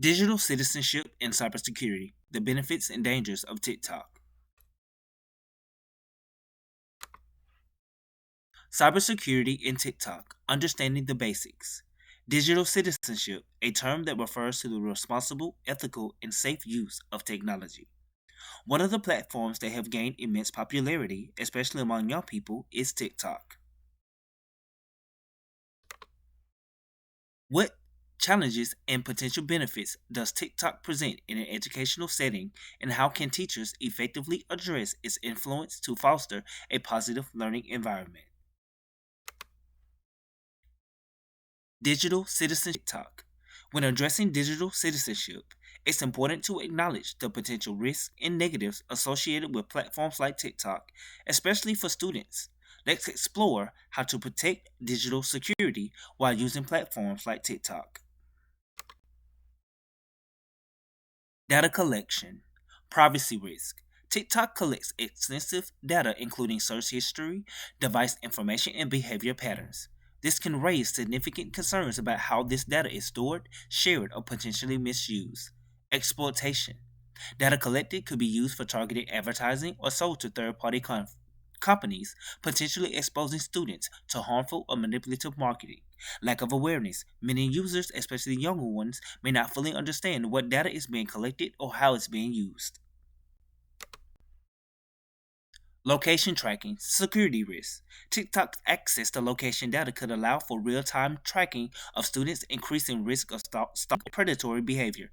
Digital citizenship and cybersecurity, the benefits and dangers of TikTok. Cybersecurity in TikTok, understanding the basics. Digital citizenship, a term that refers to the responsible, ethical, and safe use of technology. One of the platforms that have gained immense popularity, especially among young people, is TikTok. What challenges and potential benefits does TikTok present in an educational setting, and how can teachers effectively address its influence to foster a positive learning environment? Digital citizenship TikTok. When addressing digital citizenship, it's important to acknowledge the potential risks and negatives associated with platforms like TikTok, especially for students. Let's explore how to protect digital security while using platforms like TikTok. Data collection. Privacy risk. TikTok collects extensive data including search history, device information, and behavior patterns. This can raise significant concerns about how this data is stored, shared, or potentially misused. Exploitation. Data collected could be used for targeted advertising or sold to third party companies, potentially exposing students to harmful or manipulative marketing. Lack of awareness. Many users, especially younger ones, may not fully understand what data is being collected or how it's being used. Location tracking, security risks. TikTok's access to location data could allow for real time tracking of students, increasing risk of predatory behavior.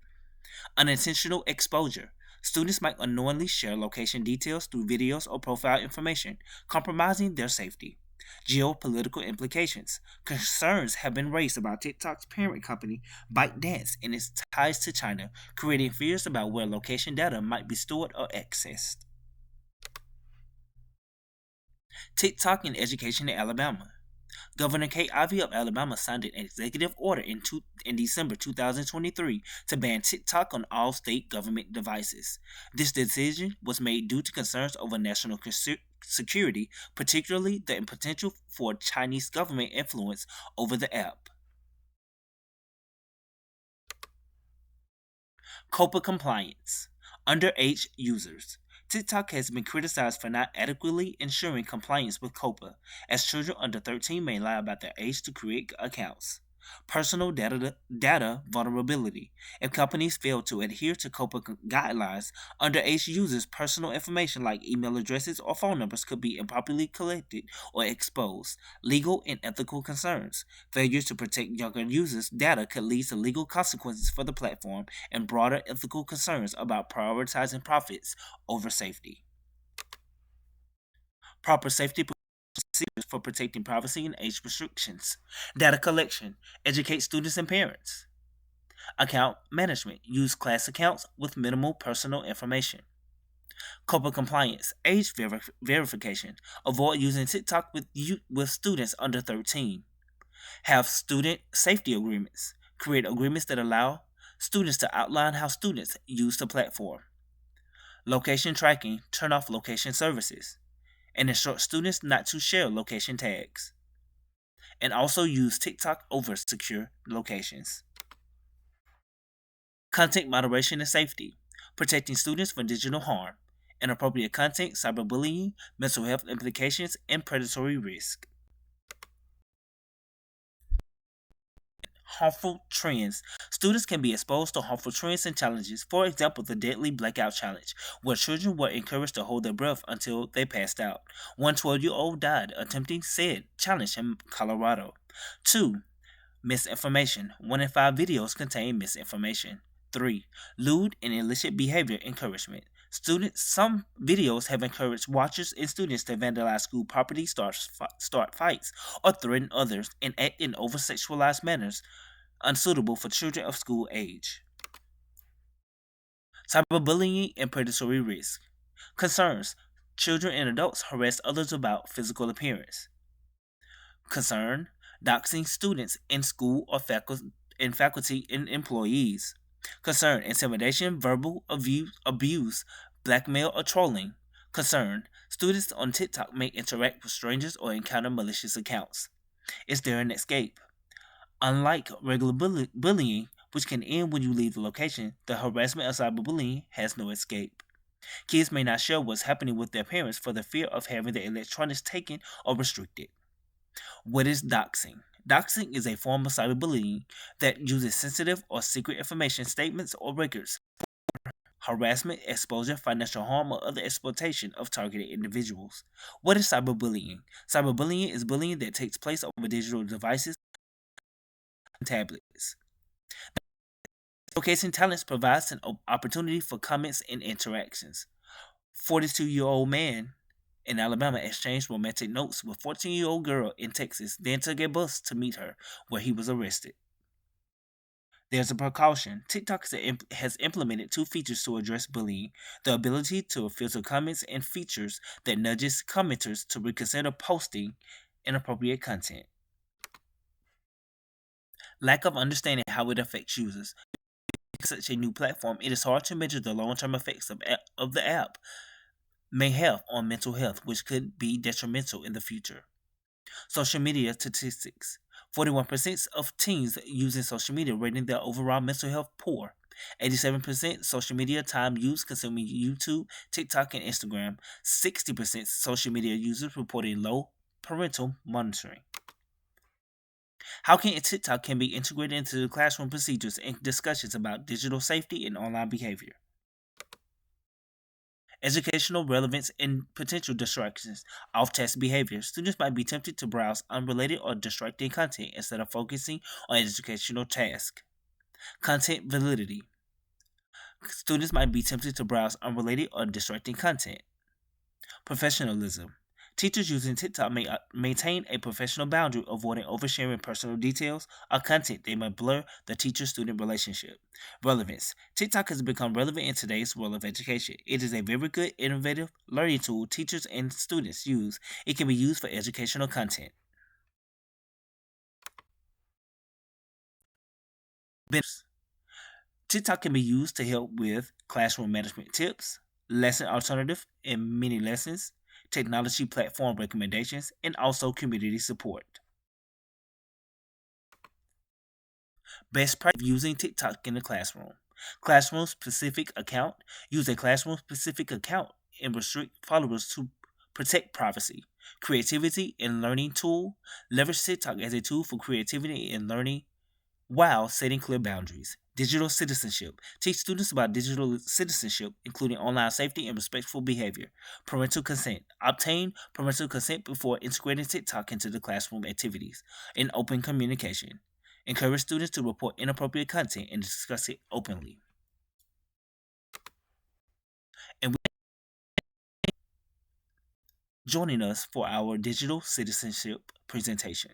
Unintentional exposure. Students might unknowingly share location details through videos or profile information, compromising their safety. Geopolitical implications. Concerns have been raised about TikTok's parent company, ByteDance, and its ties to China, creating fears about where location data might be stored or accessed. TikTok in education in Alabama. Governor Kate Ivey of Alabama signed an executive order in December 2023 to ban TikTok on all state government devices. This decision was made due to concerns over national security, particularly the potential for Chinese government influence over the app. COPA compliance. Underage users. TikTok has been criticized for not adequately ensuring compliance with COPA, as children under 13 may lie about their age to create accounts. Personal data vulnerability. If companies fail to adhere to COPA guidelines, underage users' personal information like email addresses or phone numbers could be improperly collected or exposed. Legal and ethical concerns. Failure to protect younger users' data could lead to legal consequences for the platform and broader ethical concerns about prioritizing profits over safety. Proper safety procedures for protecting privacy and age restrictions. Data collection. Educate students and parents. Account management. Use class accounts with minimal personal information. COPA compliance. Age verification. Avoid using TikTok with students under 13. Have student safety agreements. Create agreements that allow students to outline how students use the platform. Location tracking. Turn off location services and instruct students not to share location tags. And also use TikTok over secure locations. Content moderation and safety. Protecting students from digital harm, inappropriate content, cyberbullying, mental health implications, and predatory risk. Harmful trends. Students can be exposed to harmful trends and challenges. For example, the deadly blackout challenge, where children were encouraged to hold their breath until they passed out. One 12-year-old died attempting said challenge in Colorado. 2. Misinformation. 1 in 5 videos contain misinformation. 3. Lewd and illicit behavior encouragement. Some videos have encouraged watchers and students to vandalize school property, start fights, or threaten others, and act in over sexualized manners unsuitable for children of school age. Cyberbullying and predatory risk. Concerns. Children and adults harass others about physical appearance. Concern. Doxing students in school or faculty and employees. Concern. Intimidation, verbal abuse, blackmail, or trolling. Concern. Students on TikTok may interact with strangers or encounter malicious accounts. Is there an escape? Unlike regular bullying, which can end when you leave the location. The harassment of cyberbullying has no escape. Kids may not share what's happening with their parents for the fear of having their electronics taken or restricted. What is doxing? Doxing is a form of cyberbullying that uses sensitive or secret information, statements, or records, harassment, exposure, financial harm, or other exploitation of targeted individuals. What is cyberbullying? Cyberbullying is bullying that takes place over digital devices and tablets. Showcasing talents provides an opportunity for comments and interactions. 42-year-old man in Alabama exchanged romantic notes with 14-year-old girl in Texas, then took a bus to meet her, where he was arrested. There's a precaution. TikTok has implemented two features to address bullying: the ability to filter comments and features that nudges commenters to reconsider posting inappropriate content. Lack of understanding how it affects users. Such a new platform, it is hard to measure the long-term effects of the app may have on mental health, which could be detrimental in the future. Social media statistics: 41% of teens using social media rating their overall mental health poor. 87% social media time used consuming YouTube, TikTok, and Instagram. 60% social media users reporting low parental monitoring. How can TikTok can be integrated into the classroom procedures and discussions about digital safety and online behavior? Educational relevance and potential distractions. Off task behavior. Students might be tempted to browse unrelated or distracting content instead of focusing on educational tasks. Content validity. Students might be tempted to browse unrelated or distracting content. Professionalism. Teachers using TikTok may maintain a professional boundary, avoiding oversharing personal details or content they may blur the teacher student relationship. Relevance. TikTok has become relevant in today's world of education. It is a very good, innovative learning tool teachers and students use. It can be used for educational content. Benefits. TikTok can be used to help with classroom management tips, lesson alternative in many lessons, technology platform recommendations, and also community support. Best practice using TikTok in the classroom. Classroom specific account. Use a classroom specific account and restrict followers to protect privacy. Creativity and learning tool. Leverage TikTok as a tool for creativity and learning while setting clear boundaries. Digital citizenship. Teach students about digital citizenship, including online safety and respectful behavior. Parental consent. Obtain parental consent before integrating TikTok into the classroom activities. And open communication. Encourage students to report inappropriate content and discuss it openly. And joining us for our digital citizenship presentation.